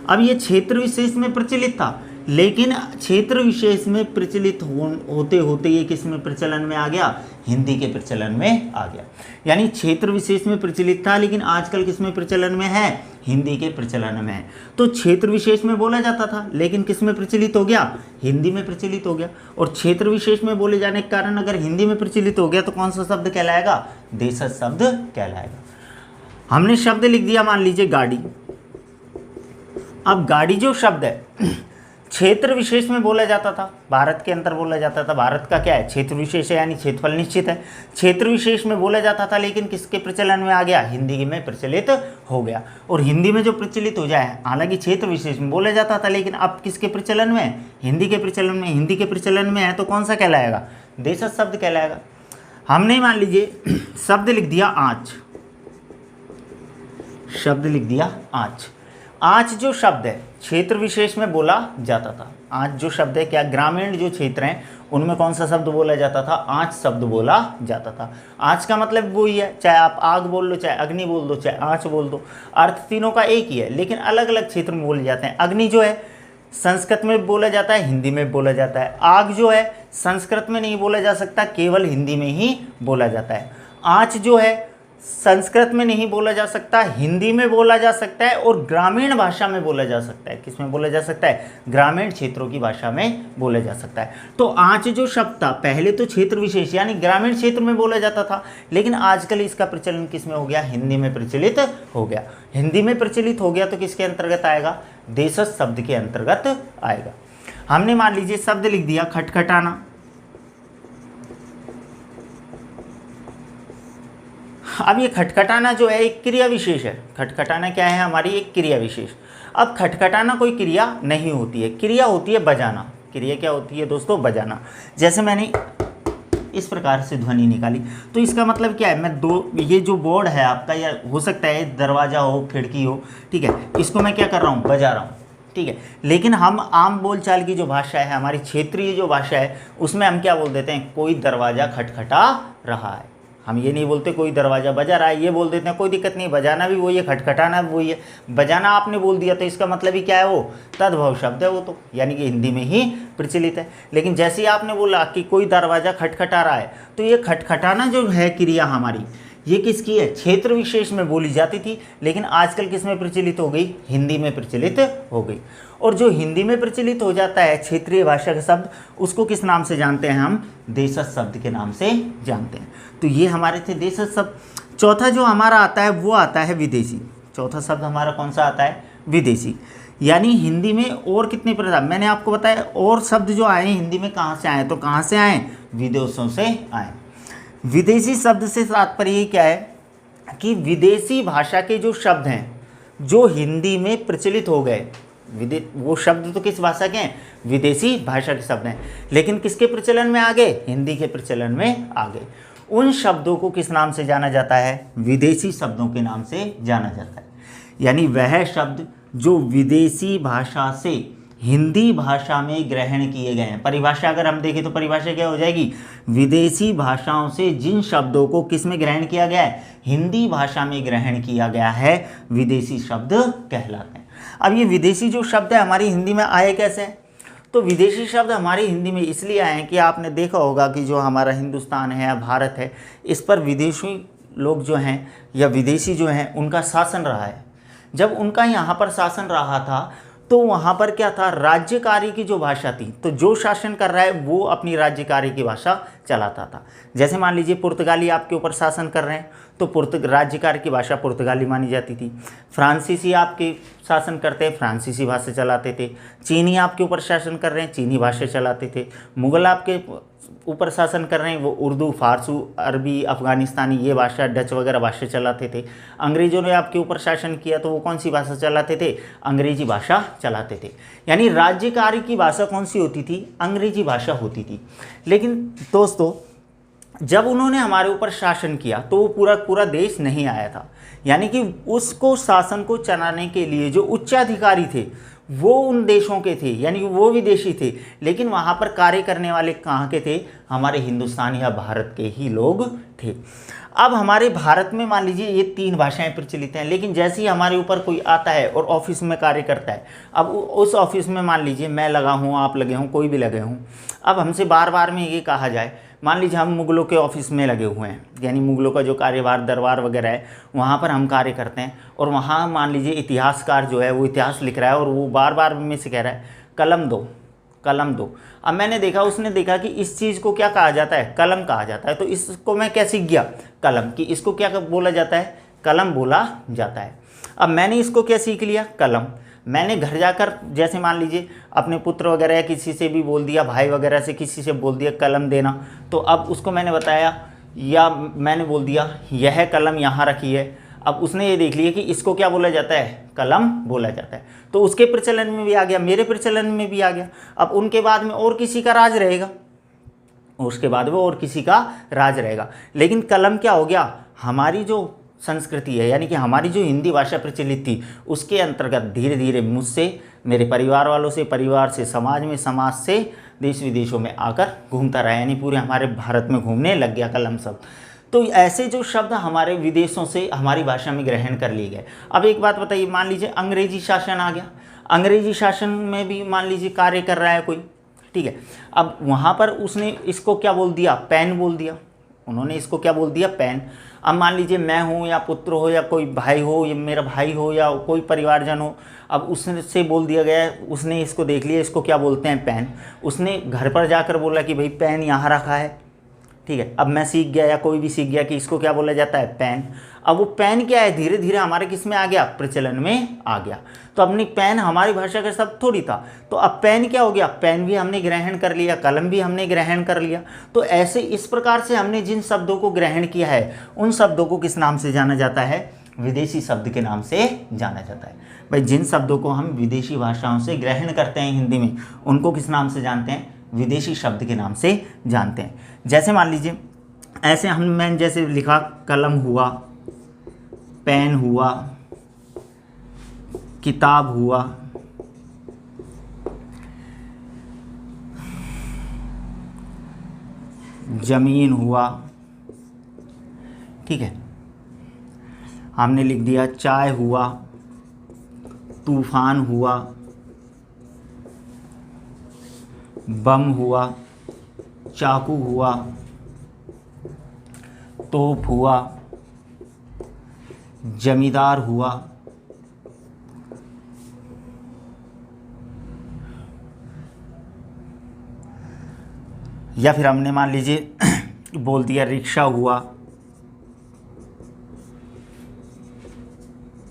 अब ये क्षेत्र विशेष में प्रचलित था, लेकिन क्षेत्र विशेष में प्रचलित होते होते ये किस में प्रचलन में आ गया? हिंदी के प्रचलन में आ गया। यानी क्षेत्र विशेष में प्रचलित था लेकिन आजकल किस में प्रचलन में है? हिंदी के प्रचलन में है। तो क्षेत्र विशेष में बोला जाता था लेकिन किस में प्रचलित हो गया? हिंदी में प्रचलित हो गया। और क्षेत्र विशेष में बोले जाने के कारण अगर हिंदी में प्रचलित हो गया तो कौन सा शब्द कहलाएगा? देशज शब्द कहलाएगा। हमने शब्द लिख दिया, मान लीजिए गाड़ी। अब गाड़ी जो शब्द है क्षेत्र विशेष में बोला जाता था, भारत के अंदर बोला जाता था। भारत का क्या है? क्षेत्र विशेष है, यानी क्षेत्रफल निश्चित है। क्षेत्र विशेष में बोला जाता था लेकिन किसके प्रचलन में आ गया? हिंदी में प्रचलित हो गया। और हिंदी में जो प्रचलित हो जाए, हालांकि क्षेत्र विशेष में बोला जाता था लेकिन अब किसके प्रचलन में? हिंदी के प्रचलन में। हिंदी के प्रचलन में है तो कौन सा कहलाएगा? देशज शब्द कहलाएगा। हमने मान लीजिए शब्द लिख दिया आँच। शब्द लिख दिया आँच। आँच जो शब्द है क्षेत्र विशेष में बोला जाता था। आँच जो शब्द है क्या? ग्रामीण जो क्षेत्र हैं उनमें कौन सा शब्द बोला जाता था? आँच शब्द बोला जाता था। आँच का मतलब वही है, चाहे आप आग बोल लो, चाहे अग्नि बोल दो, चाहे आँच बोल दो, अर्थ तीनों का एक ही है, लेकिन अलग अलग क्षेत्र में बोले जाते हैं। अग्नि जो है संस्कृत में बोला जाता है, हिंदी में बोला जाता है। आग जो है संस्कृत में नहीं बोला जा सकता, केवल हिंदी में ही बोला जाता है। आँच जो है संस्कृत में नहीं बोला जा सकता, हिंदी में बोला जा सकता है और ग्रामीण भाषा में बोला जा सकता है। किस में बोला जा सकता है? ग्रामीण क्षेत्रों की भाषा में बोला जा सकता है। तो आँच जो शब्द था पहले तो क्षेत्र विशेष यानी ग्रामीण क्षेत्र में बोला जाता था, लेकिन आजकल इसका प्रचलन किस में हो गया? हिंदी में प्रचलित हो गया। हिंदी में प्रचलित हो गया तो किसके अंतर्गत आएगा? देशज शब्द के अंतर्गत आएगा। हमने मान लीजिए शब्द लिख दिया खटखटाना। अब ये खटखटाना जो है एक क्रिया विशेष है। खटखटाना क्या है? हमारी एक क्रिया विशेष। अब खटखटाना कोई क्रिया नहीं होती है, क्रिया होती है बजाना। क्रिया क्या होती है दोस्तों? बजाना। जैसे मैंने इस प्रकार से ध्वनि निकाली तो इसका मतलब क्या है? मैं ये जो बोर्ड है आपका, या हो सकता है दरवाज़ा हो, खिड़की हो, ठीक है, इसको मैं क्या कर रहा हूँ? बजा रहा हूँ, ठीक है। लेकिन हम आम बोलचाल की जो भाषा है, हमारी क्षेत्रीय जो भाषा है, उसमें हम क्या बोल देते हैं? कोई दरवाज़ा खटखटा रहा है। हम ये नहीं बोलते कोई दरवाज़ा बजा रहा है, ये बोल देते हैं। कोई दिक्कत नहीं, बजाना भी वही है, खटखटाना भी वही है। बजाना आपने बोल दिया तो इसका मतलब ही क्या है? वो तद्भव शब्द है वो तो, यानी कि हिंदी में ही प्रचलित है। लेकिन जैसे ही आपने बोला कि कोई दरवाज़ा खटखटा रहा है तो ये खटखटाना जो है क्रिया हमारी, ये किसकी है? क्षेत्र विशेष में बोली जाती थी, लेकिन आजकल किस में प्रचलित हो गई? हिंदी में प्रचलित हो गई। और जो हिंदी में प्रचलित हो जाता है क्षेत्रीय भाषा का शब्द, उसको किस नाम से जानते हैं हम? देशज शब्द के नाम से जानते हैं। तो ये हमारे थे देशज शब्द। चौथा जो हमारा आता है वो आता है विदेशी। चौथा शब्द हमारा कौन सा आता है? विदेशी। यानी हिंदी में और कितने प्रकार, मैंने आपको बताया, और शब्द जो आए हिंदी में कहाँ से आए? तो कहाँ से आए? विदेशों से आए। विदेशी शब्द से तात्पर्य क्या है कि विदेशी भाषा के जो शब्द हैं जो हिंदी में प्रचलित हो गए, वो शब्द तो किस भाषा के हैं? विदेशी भाषा के शब्द हैं, लेकिन किसके प्रचलन में आ गए? हिंदी के प्रचलन में आ गए। उन शब्दों को किस नाम से जाना जाता है? विदेशी शब्दों के नाम से जाना जाता है। यानी वह शब्द जो विदेशी भाषा से हिंदी भाषा में ग्रहण किए गए हैं। परिभाषा अगर हम देखें तो परिभाषा क्या हो जाएगी, विदेशी भाषाओं से जिन शब्दों को किस में ग्रहण किया गया है, हिंदी भाषा में ग्रहण किया गया है, विदेशी शब्द कहलाते हैं। अब ये विदेशी जो शब्द है हमारी हिंदी में आए कैसे, तो विदेशी शब्द हमारी हिंदी में इसलिए आए हैं कि आपने देखा होगा कि जो हमारा हिंदुस्तान है या भारत है, इस पर विदेशी लोग जो हैं या विदेशी जो हैं उनका शासन रहा है। जब उनका यहाँ पर शासन रहा था तो वहाँ पर क्या था, राज्यकारी की जो भाषा थी, तो जो शासन कर रहा है वो अपनी राज्यकारी की भाषा चलाता था। जैसे मान लीजिए पुर्तगाली आपके ऊपर शासन कर रहे हैं तो राज्यकारी की भाषा पुर्तगाली मानी जाती थी। फ्रांसीसी आपके शासन करते हैं, फ्रांसीसी भाषा चलाते थे। चीनी आपके ऊपर शासन कर रहे हैं, चीनी भाषा चलाते थे। मुग़ल आपके ऊपर शासन कर रहे हैं, वो उर्दू, फारसी, अरबी, अफ़गानिस्तानी ये भाषा, डच वगैरह भाषा चलाते थे। अंग्रेज़ों ने आपके ऊपर शासन किया तो वो कौन सी भाषा चलाते थे, अंग्रेजी भाषा चलाते थे। यानी राज्यकारी की भाषा कौन सी होती थी, अंग्रेजी भाषा होती थी। लेकिन दोस्तों जब उन्होंने हमारे ऊपर शासन किया तो वो पूरा देश नहीं आया था। यानी कि उसको शासन को चलाने के लिए जो उच्चाधिकारी थे वो उन देशों के थे, यानी कि वो विदेशी थे, लेकिन वहाँ पर कार्य करने वाले कहाँ के थे, हमारे हिंदुस्तान या भारत के ही लोग थे। अब हमारे भारत में मान लीजिए ये 3 भाषाएं प्रचलित हैं, लेकिन जैसे ही हमारे ऊपर कोई आता है और ऑफिस में कार्य करता है, अब उस ऑफिस में मान लीजिए मैं लगा हूँ, आप लगे हों, कोई भी लगे हों, अब हमसे बार बार में ये कहा जाए, मान लीजिए हम मुग़लों के ऑफिस में लगे हुए हैं, यानी मुग़लों का जो कार्यभार दरबार वगैरह है वहाँ पर हम कार्य करते हैं, और वहाँ मान लीजिए इतिहासकार जो है वो इतिहास लिख रहा है और वो बार बार में से कह रहा है कलम दो, कलम दो। अब मैंने देखा, उसने देखा कि इस चीज़ को क्या कहा जाता है, कलम कहा जाता है, तो इसको मैं क्या सीख गया, कलम, कि इसको क्या बोला जाता है, कलम बोला जाता है। अब मैंने इसको क्या सीख लिया, कलम। मैंने घर जाकर जैसे मान लीजिए अपने पुत्र वगैरह या किसी से भी बोल दिया, भाई वगैरह से किसी से बोल दिया कलम देना, तो अब उसको मैंने बताया या मैंने बोल दिया यह कलम यहाँ रखी है, अब उसने ये देख लिया कि इसको क्या बोला जाता है, कलम बोला जाता है, तो उसके प्रचलन में भी आ गया, मेरे प्रचलन में भी आ गया। अब उनके बाद में और किसी का राज रहेगा, उसके बाद में और किसी का राज रहेगा, लेकिन कलम क्या हो गया, हमारी जो संस्कृति है, यानी कि हमारी जो हिंदी भाषा प्रचलित थी उसके अंतर्गत धीरे धीरे मुझसे, मेरे परिवार वालों से, परिवार से समाज में, समाज से देश विदेशों में आकर घूमता रहा, यानी पूरे हमारे भारत में घूमने लग गया कलम शब्द। तो ऐसे जो शब्द हमारे विदेशों से हमारी भाषा में ग्रहण कर लिए गए। अब एक बात बताइए, मान लीजिए अंग्रेजी शासन आ गया, अंग्रेजी शासन में भी मान लीजिए कार्य कर रहा है कोई, ठीक है, अब वहाँ पर उसने इसको क्या बोल दिया, पेन बोल दिया, उन्होंने इसको क्या बोल दिया, पेन। अब मान लीजिए मैं हूँ या पुत्र हो या कोई भाई हो या मेरा भाई हो या कोई परिवारजन हो, अब उससे बोल दिया गया, उसने इसको देख लिया, इसको क्या बोलते हैं, पेन। उसने घर पर जाकर बोला कि भाई पेन यहाँ रखा है, ठीक है, अब मैं सीख गया या कोई भी सीख गया कि इसको क्या बोला जाता है, पेन। अब वो पेन क्या है, धीरे धीरे हमारे किस में आ गया, प्रचलन में आ गया। तो अपनी पेन हमारी भाषा का शब्द थोड़ी था, तो अब पेन क्या हो गया, पेन भी हमने ग्रहण कर लिया, कलम भी हमने ग्रहण कर लिया। तो ऐसे इस प्रकार से हमने जिन शब्दों को ग्रहण किया है उन शब्दों को किस नाम से जाना जाता है, विदेशी शब्द के नाम से जाना जाता है। भाई जिन शब्दों को हम विदेशी भाषाओं से ग्रहण करते हैं हिंदी में, उनको किस नाम से जानते हैं, विदेशी शब्द के नाम से जानते हैं। जैसे मान लीजिए ऐसे मैंने जैसे लिखा, कलम हुआ, पेन हुआ, किताब हुआ, जमीन हुआ, ठीक है, हमने लिख दिया चाय हुआ, तूफान हुआ, बम हुआ, चाकू हुआ, तोप हुआ, जमींदार हुआ, या फिर हमने मान लीजिए बोल दिया रिक्शा हुआ,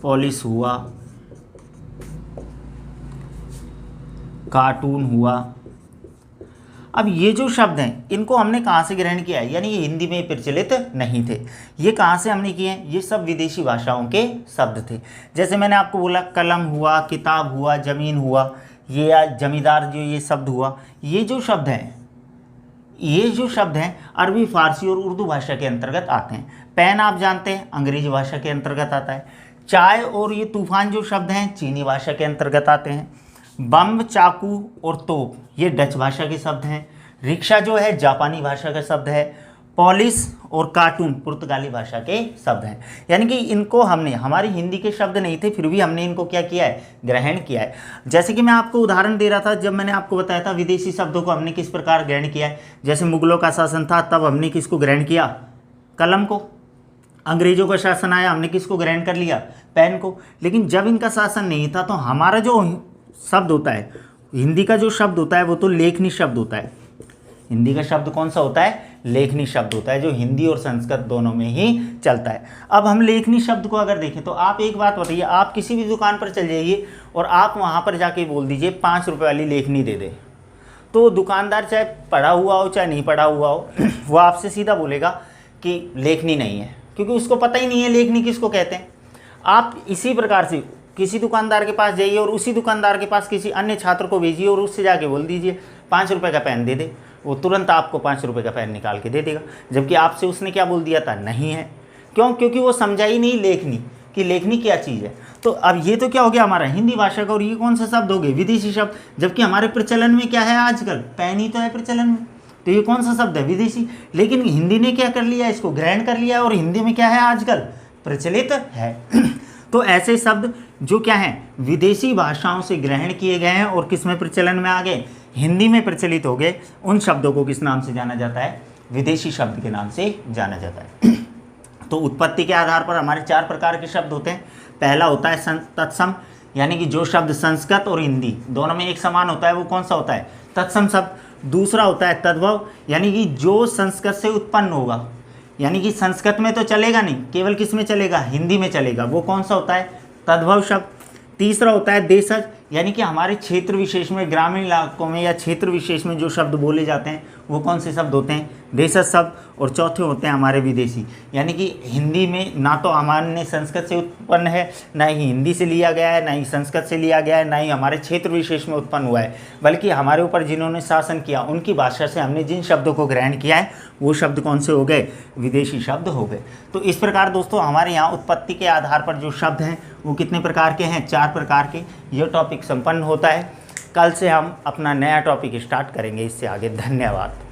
पुलिस हुआ, कार्टून हुआ। अब ये जो शब्द हैं इनको हमने कहाँ से ग्रहण किया है, यानी ये हिंदी में प्रचलित नहीं थे, ये कहाँ से हमने किए हैं, ये सब विदेशी भाषाओं के शब्द थे। जैसे मैंने आपको बोला कलम हुआ, किताब हुआ, ज़मीन हुआ, ये या जमींदार जो ये शब्द हुआ, ये जो शब्द हैं, ये जो शब्द हैं अरबी, फारसी और उर्दू भाषा के अंतर्गत आते हैं। पेन आप जानते हैं अंग्रेजी भाषा के अंतर्गत आता है। चाय और ये तूफान जो शब्द हैं चीनी भाषा के अंतर्गत आते हैं। बम, चाकू और तोप ये डच भाषा के शब्द हैं। रिक्शा जो है जापानी भाषा का शब्द है। पॉलिस और कार्टून पुर्तगाली भाषा के शब्द हैं। यानी कि इनको हमने, हमारी हिंदी के शब्द नहीं थे फिर भी हमने इनको क्या किया है, ग्रहण किया है। जैसे कि मैं आपको उदाहरण दे रहा था जब मैंने आपको बताया था विदेशी शब्दों को हमने किस प्रकार ग्रहण किया है। जैसे मुगलों का शासन था तब हमने किसको ग्रहण किया, कलम को। अंग्रेजों का शासन आया, हमने किसको ग्रहण कर लिया, पेन को। लेकिन जब इनका शासन नहीं था तो हमारा जो शब्द होता है, हिंदी का जो शब्द होता है वो तो लेखनी शब्द होता है। हिंदी का शब्द कौन सा होता है, लेखनी शब्द होता है, जो हिंदी और संस्कृत दोनों में ही चलता है। अब हम लेखनी शब्द को अगर देखें तो आप एक बात बताइए, आप किसी भी दुकान पर चल जाइए और आप वहाँ पर जाके बोल दीजिए 5 रुपये वाली लेखनी दे दे, तो दुकानदार चाहे पढ़ा हुआ हो चाहे नहीं पढ़ा हुआ हो वो आपसे सीधा बोलेगा कि लेखनी नहीं है, क्योंकि उसको पता ही नहीं है लेखनी किसको कहते हैं। आप इसी प्रकार से किसी दुकानदार के पास जाइए और उसी दुकानदार के पास किसी अन्य छात्र को भेजिए और उससे जाके बोल दीजिए 5 रुपये का पेन दे दे, वो तुरंत आपको 5 रुपये का पेन निकाल के दे देगा। जबकि आपसे उसने क्या बोल दिया था, नहीं है। क्यों? क्योंकि वो समझा ही नहीं लेखनी कि लेखनी क्या चीज़ है। तो अब ये तो क्या हो गया हमारा हिंदी भाषा का, और ये कौन सा शब्द हो गए, विदेशी शब्द। जबकि हमारे प्रचलन में क्या है आजकल, पेन ही तो है प्रचलन में, तो ये कौन सा शब्द है, विदेशी। लेकिन हिंदी ने क्या कर लिया, इसको ग्रहण कर लिया और हिंदी में क्या है आजकल प्रचलित है। तो ऐसे शब्द जो क्या हैं, विदेशी भाषाओं से ग्रहण किए गए हैं और किस में प्रचलन में आ गए, हिंदी में प्रचलित हो गए, उन शब्दों को किस नाम से जाना जाता है, विदेशी शब्द के नाम से जाना जाता है। तो उत्पत्ति के आधार पर हमारे 4 प्रकार के शब्द होते हैं। पहला होता है तत्सम, यानी कि जो शब्द संस्कृत और हिंदी दोनों में एक समान होता है वो कौन सा होता है, तत्सम शब्द। दूसरा होता है तद्भव, यानी कि जो संस्कृत से उत्पन्न होगा, यानी कि संस्कृत में तो चलेगा नहीं, केवल किस में चलेगा, हिंदी में चलेगा, वो कौन सा होता है, तद्भव शब्द। तीसरा होता है देशज, यानी कि हमारे क्षेत्र विशेष में, ग्रामीण इलाकों में या क्षेत्र विशेष में जो शब्द बोले जाते हैं वो कौन से शब्द होते हैं, देशज शब्द। और चौथे होते हैं हमारे विदेशी, यानी कि हिंदी में ना तो हमारे संस्कृत से उत्पन्न है, ना ही हिंदी से लिया गया है, ना ही संस्कृत से लिया गया है, ना ही हमारे क्षेत्र विशेष में उत्पन्न हुआ है, बल्कि हमारे ऊपर जिन्होंने शासन किया उनकी भाषा से हमने जिन शब्दों को ग्रहण किया है वो शब्द कौन से हो गए, विदेशी शब्द हो गए। तो इस प्रकार दोस्तों हमारे यहाँ उत्पत्ति के आधार पर जो शब्द हैं वो कितने प्रकार के हैं, 4 प्रकार के। ये टॉपिक संपन्न होता है। कल से हम अपना नया टॉपिक स्टार्ट करेंगे इससे आगे। धन्यवाद।